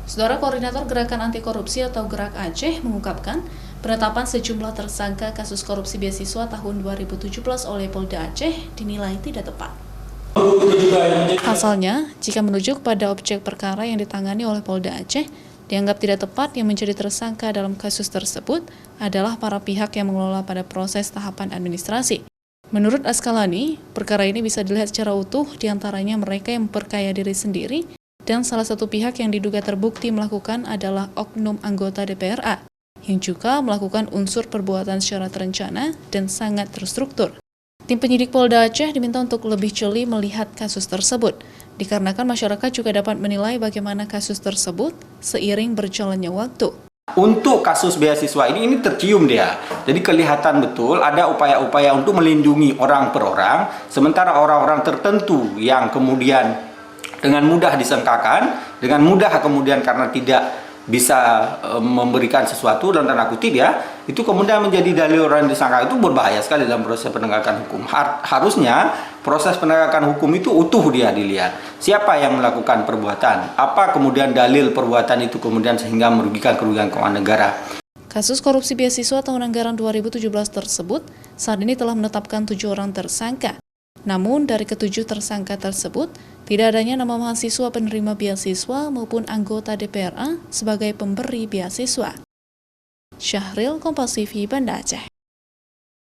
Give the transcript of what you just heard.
Saudara Koordinator Gerakan Anti Korupsi atau Gerak Aceh mengungkapkan penetapan sejumlah tersangka kasus korupsi beasiswa tahun 2017 oleh Polda Aceh dinilai tidak tepat. Pasalnya, jika merujuk pada objek perkara yang ditangani oleh Polda Aceh, dianggap tidak tepat yang menjadi tersangka dalam kasus tersebut adalah para pihak yang mengelola pada proses tahapan administrasi. Menurut Askalani, perkara ini bisa dilihat secara utuh diantaranya mereka yang memperkaya diri sendiri, dan salah satu pihak yang diduga terbukti melakukan adalah oknum anggota DPRA, yang juga melakukan unsur perbuatan secara terencana dan sangat terstruktur. Tim penyidik Polda Aceh diminta untuk lebih jeli melihat kasus tersebut, dikarenakan masyarakat juga dapat menilai bagaimana kasus tersebut seiring berjalannya waktu. Untuk kasus beasiswa ini tercium dia. Jadi kelihatan betul ada upaya-upaya untuk melindungi orang per orang, sementara orang-orang tertentu yang kemudian dengan mudah disangkakan, dengan mudah kemudian karena tidak bisa memberikan sesuatu dalam tanda kutip ya, itu kemudian menjadi dalil orang disangka, itu berbahaya sekali dalam proses penegakan hukum. Harusnya proses penegakan hukum itu utuh dia dilihat. Siapa yang melakukan perbuatan, apa kemudian dalil perbuatan itu kemudian sehingga merugikan kerugian keuangan negara. Kasus korupsi beasiswa tahun anggaran 2017 tersebut saat ini telah menetapkan 7 orang tersangka. Namun dari ke-7 tersangka tersebut, tidak adanya nama mahasiswa penerima beasiswa maupun anggota DPRA sebagai pemberi beasiswa. Syahril, Kompas TV, Banda Aceh.